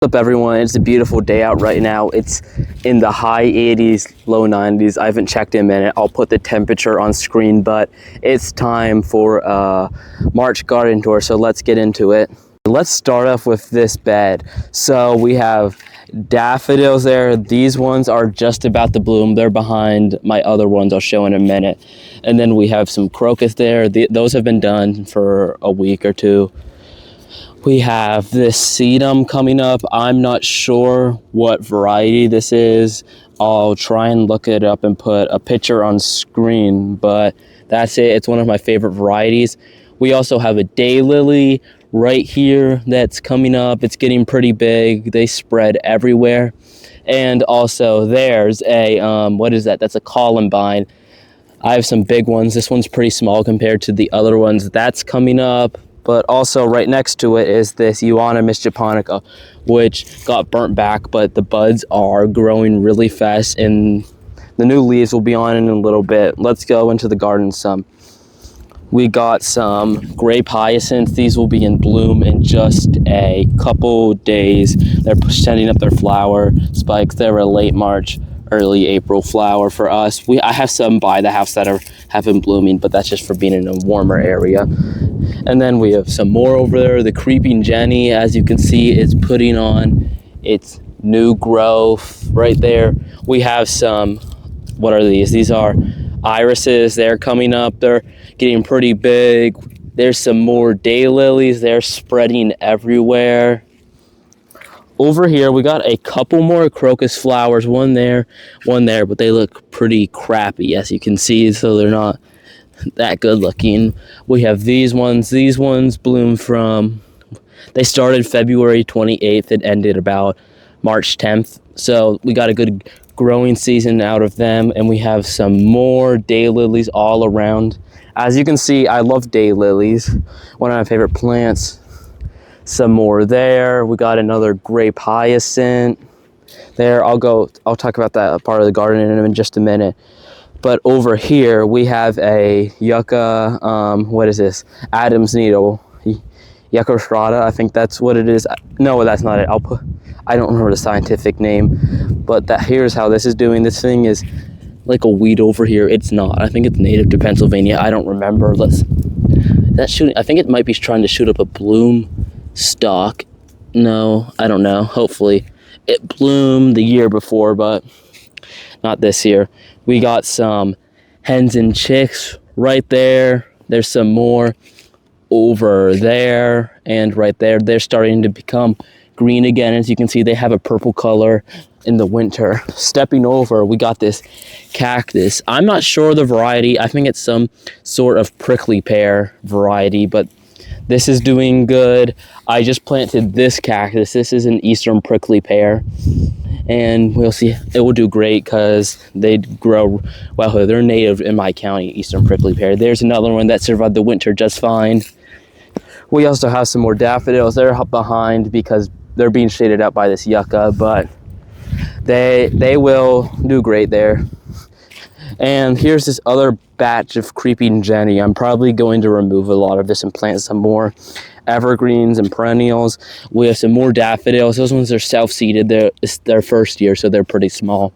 What's up, everyone? It's a beautiful day out right now. It's in the high 80s, low 90s. I haven't checked in a minute. I'll put the temperature on screen, but it's time for a March garden tour, so let's get into it. Let's start off with this bed. So we have daffodils there. These ones are just about to bloom. They're behind my other ones I'll show in a minute. And then we have some crocus there. Those have been done for a week or two. We have this sedum coming up. I'm not sure what variety this is. I'll try and look it up and put a picture on screen, but that's it. It's one of my favorite varieties. We also have a daylily right here that's coming up. It's getting pretty big. They spread everywhere. And also there's a, what is that? That's a columbine. I have some big ones. This one's pretty small compared to the other ones. That's coming up. But also right next to it is this Euonymus japonica, which got burnt back, but the buds are growing really fast and the new leaves will be on in a little bit. Let's go into the garden some. We got some grape hyacinths. These will be in bloom in just a couple days. They're sending up their flower spikes. They're a late March, early April flower for us. I have some by the house that have been blooming, but that's just for being in a warmer area. And then we have some more over there. The creeping Jenny, as you can see, is putting on its new growth right there. We have some, what are these? These are irises. They're coming up. They're getting pretty big. There's some more daylilies. They're spreading everywhere. Over here, we got a couple more crocus flowers. One there, but they look pretty crappy, as you can see, so they're not that good looking. We have these ones. These ones bloom from, they started February 28th and ended about March 10th. So we got a good growing season out of them. And we have some more daylilies all around. As you can see, I love daylilies. One of my favorite plants. Some more there. We got another grape hyacinth there. I'll talk about that part of the garden in just a minute. But over here, we have a yucca, what is this? Adam's needle, yucca strata, I think that's what it is. No, that's not it. I don't remember the scientific name, but here's how this is doing. This thing is like a weed over here. It's not. I think it's native to Pennsylvania. I don't remember. I think it might be trying to shoot up a bloom stalk. No, I don't know. Hopefully. It bloomed the year before, but not this year. We got some hens and chicks right there. There's some more over there and right there. They're starting to become green again. As you can see, they have a purple color in the winter. Stepping over, we got this cactus. I'm not sure the variety. I think it's some sort of prickly pear variety, but this is doing good. I just planted this cactus. This is an eastern prickly pear. And we'll see, it will do great because they grow well. They're native in my county, eastern prickly pear. There's another one that survived the winter just fine. We also have some more daffodils. They're up behind because they're being shaded out by this yucca, but they will do great there. And here's this other batch of creeping Jenny. I'm probably going to remove a lot of this and plant some more evergreens and perennials. We have some more daffodils. Those ones are self-seeded. It's their first year, so they're pretty small.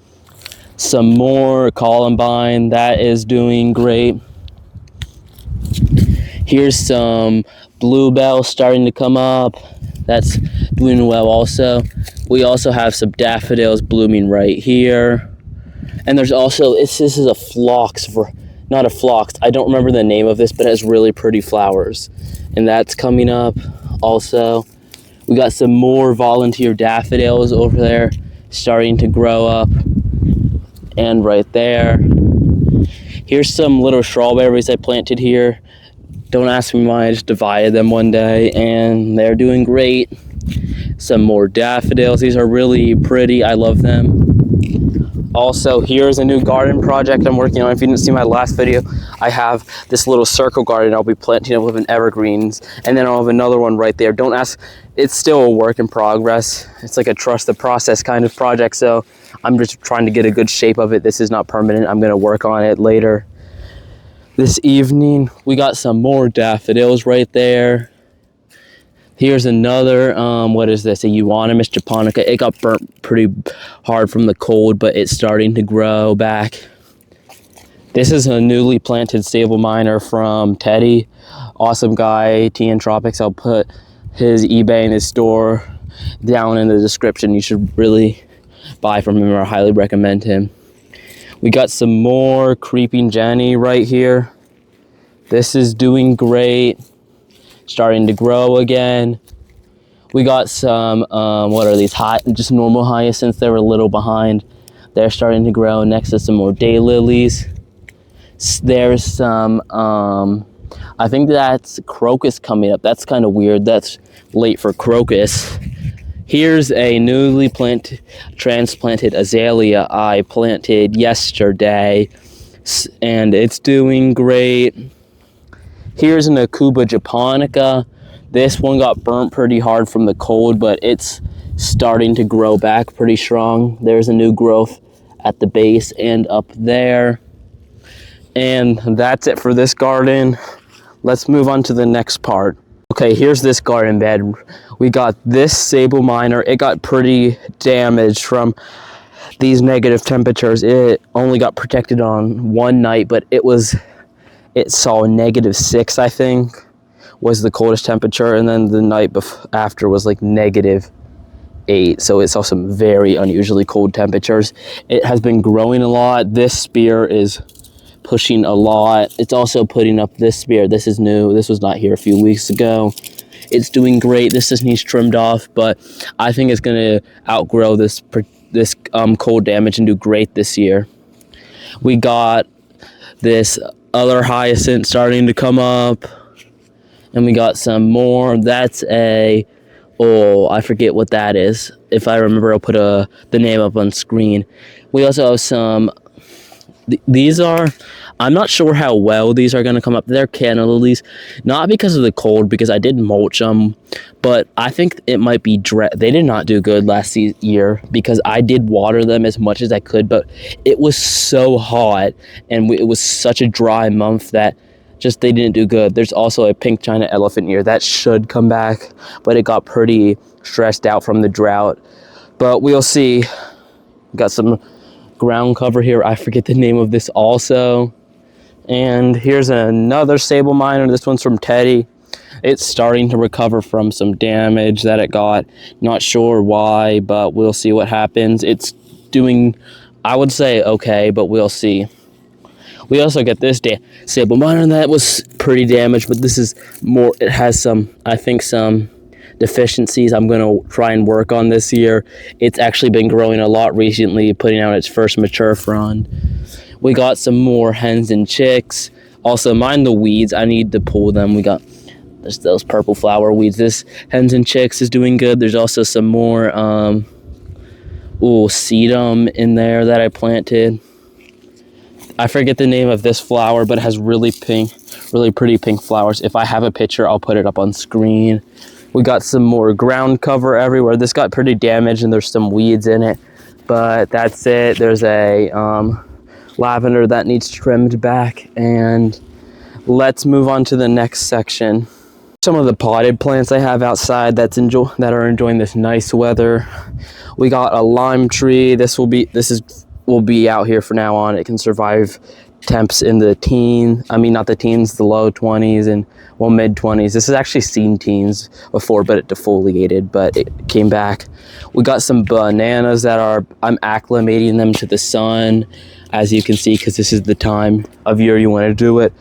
Some more columbine. That is doing great. Here's some bluebells starting to come up. That's doing well also. We also have some daffodils blooming right here. And there's also, this is a phlox, not a phlox. I don't remember the name of this, but it has really pretty flowers. And that's coming up also. We got some more volunteer daffodils over there starting to grow up. And right there. Here's some little strawberries I planted here. Don't ask me why, I just divided them one day and they're doing great. Some more daffodils. These are really pretty. I love them. Also, here's a new garden project I'm working on. If you didn't see my last video, I have this little circle garden I'll be planting with evergreens. And then I'll have another one right there. Don't ask, it's still a work in progress. It's like a trust the process kind of project. So I'm just trying to get a good shape of it. This is not permanent. I'm gonna work on it later. This evening, we got some more daffodils right there. Here's another, what is this? A Euonymus japonica. It got burnt pretty hard from the cold, but it's starting to grow back. This is a newly planted stable miner from Teddy. Awesome guy, TN Tropics. I'll put his eBay and his store down in the description. You should really buy from him, or I highly recommend him. We got some more Creeping Jenny right here. This is doing great. Starting to grow again. We got some, what are these? Just normal hyacinths. They were a little behind. They're starting to grow. Next to some more daylilies. There's some, I think that's crocus coming up. That's kind of weird. That's late for crocus. Here's a newly transplanted azalea I planted yesterday, and it's doing great. Here's an Akuba japonica. This one got burnt pretty hard from the cold, but it's starting to grow back pretty strong. There's a new growth at the base and up there. And that's it for this garden. Let's move on to the next part. Okay, here's this garden bed. We got this sable miner. It got pretty damaged from these negative temperatures. It only got protected on one night, but it saw -6, I think, was the coldest temperature, and then the night after was like -8, so it saw some very unusually cold temperatures. It has been growing a lot. This spear is pushing a lot. It's also putting up this spear. This is new. This was not here a few weeks ago. It's doing great. This just needs trimmed off, but I think it's going to outgrow this cold damage and do great this year. We got this other hyacinth starting to come up, and we got some more. That's I forget what that is. If I remember, I'll put the name up on screen. We also have some, these are, I'm not sure how well these are going to come up. They're canna lilies, not because of the cold, because I did mulch them, but I think it might be they did not do good last year because I did water them as much as I could, but it was so hot and it was such a dry month that just they didn't do good. There's also a pink China elephant ear that should come back, but it got pretty stressed out from the drought. But we'll see. Got some ground cover here. I forget the name of this also. And here's another sable miner. This one's from Teddy. It's starting to recover from some damage that it got. Not sure why, but we'll see what happens. It's doing, I would say, okay, but we'll see. We also get this sable miner that was pretty damaged, but this is more, it has some, I think, some deficiencies I'm going to try and work on this year. It's actually been growing a lot recently, putting out its first mature frond. We got some more hens and chicks. Also, mind the weeds. I need to pull them. We got those purple flower weeds. This hens and chicks is doing good. There's also some more sedum in there that I planted. I forget the name of this flower, but it has really pretty pink flowers. If I have a picture, I'll put it up on screen. We got some more ground cover everywhere. This got pretty damaged and there's some weeds in it, but that's it. There's a lavender that needs trimmed back, and let's move on to the next section. Some of the potted plants I have outside that are enjoying this nice weather. We got a lime tree. This will be out here for now on. It can survive temps in the the low 20s and mid 20s. This has actually seen teens before, but it defoliated, but it came back. We got some bananas that I'm acclimating them to the sun, as you can see, because this is the time of year you want to do it.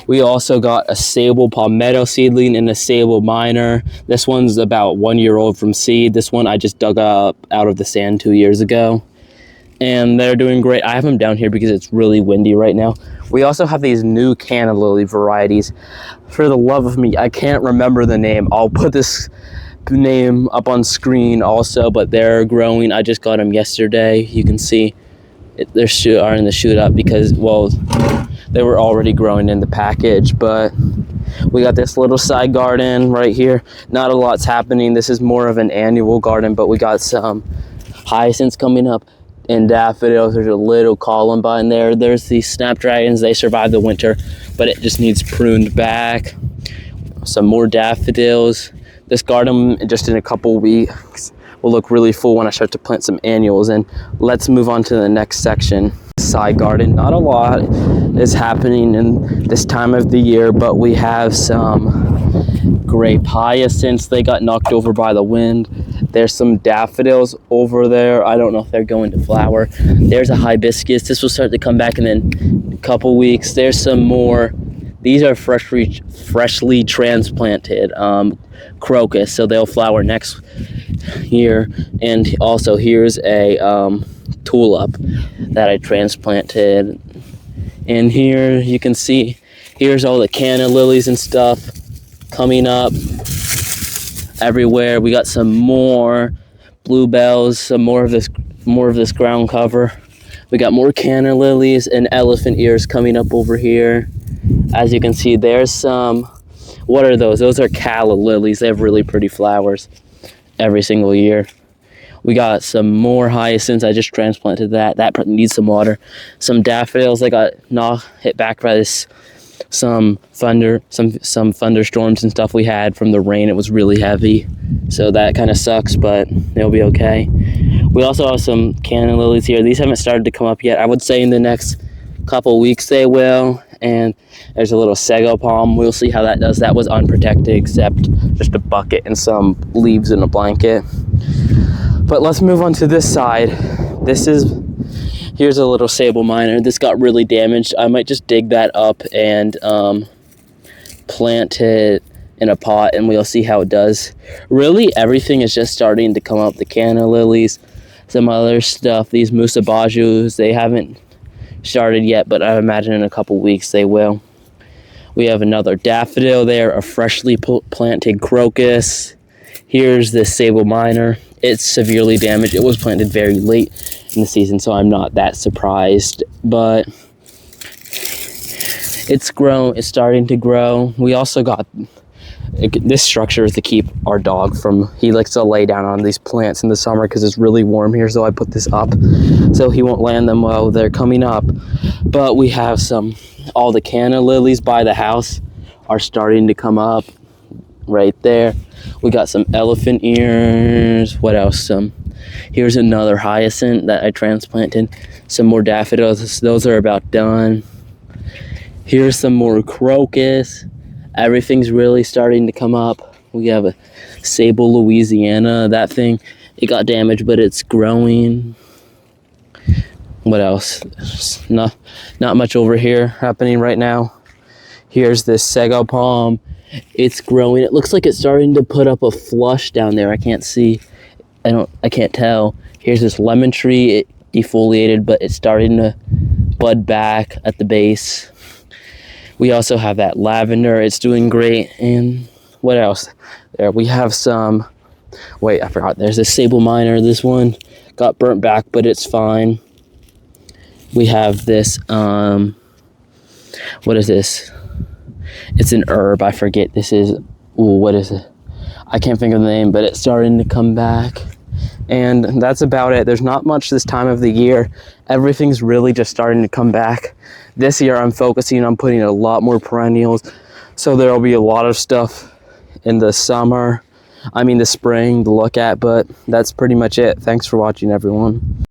We also got a sable palmetto seedling and a sable miner. This one's about 1 year old from seed. This one I just dug up out of the sand 2 years ago. And they're doing great. I have them down here because it's really windy right now. We also have these new canna lily varieties. For the love of me, I can't remember the name. I'll put this name up on screen also, but they're growing. I just got them yesterday. You can see they're in the shoot up because, well, they were already growing in the package, but we got this little side garden right here. Not a lot's happening. This is more of an annual garden, but we got some hyacinths coming up and daffodils. There's a little columbine there. There's these snapdragons. They survive the winter, but it just needs pruned back. Some more daffodils. This garden, just in a couple weeks, will look really full when I start to plant some annuals. And let's move on to the next section. Side garden, not a lot is happening in this time of the year, but we have some grape hyacinths. They got knocked over by the wind. There's some daffodils over there. I don't know if they're going to flower. There's a hibiscus. This will start to come back in a couple weeks. There's some more. These are freshly transplanted crocus, so they'll flower next year. And also here's a tulip that I transplanted. And here you can see, here's all the canna lilies and stuff coming up everywhere. We got some more bluebells, some more of this ground cover. We got more canna lilies and elephant ears coming up over here. As you can see, there's some, what are those? Those are calla lilies. They have really pretty flowers every single year. We got some more hyacinths. I just transplanted that. That needs some water. Some daffodils. They got hit back by some thunderstorms and stuff we had from the rain. It was really heavy, so that kind of sucks, but they'll be okay. We also have some canna lilies here. These haven't started to come up yet. I would say in the next couple weeks they will. And there's a little sago palm. We'll see how that does. That was unprotected except just a bucket and some leaves in a blanket. But let's move on to this side. Here's a little sable minor. This got really damaged. I might just dig that up and plant it in a pot, and we'll see how it does. Really, everything is just starting to come up. The canna lilies, some other stuff. These musabajus, they haven't started yet, but I imagine in a couple weeks they will. We have another daffodil there, a freshly planted crocus. Here's this sable minor. It's severely damaged. It was planted very late in the season, so I'm not that surprised, but it's grown. It's starting to grow. We also got this structure is to keep our dog from, he likes to lay down on these plants in the summer because it's really warm here, so I put this up so he won't land them while they're coming up. But we have all the canna lilies by the house are starting to come up right there. We got some elephant ears. What else? Here's another hyacinth that I transplanted. Some more daffodils. Those are about done. Here's some more crocus. Everything's really starting to come up. We have a Sable Louisiana. That thing, it got damaged, but it's growing. What else? Not much over here happening right now. Here's this sago palm. It's growing. It looks like it's starting to put up a flush down there. I can't see. I can't tell. Here's this lemon tree. It defoliated, but it's starting to bud back at the base. We also have that lavender. It's doing great. And what else? There we have some. Wait, I forgot. There's a sable minor. This one got burnt back, but it's fine. We have this. What is this? It's an herb. I forget. This is. Ooh, what is it? I can't think of the name, but it's starting to come back. And that's about it. There's not much this time of the year. Everything's really just starting to come back. This year I'm focusing on putting a lot more perennials. So there'll be a lot of stuff in the spring to look at, but that's pretty much it. Thanks for watching, everyone.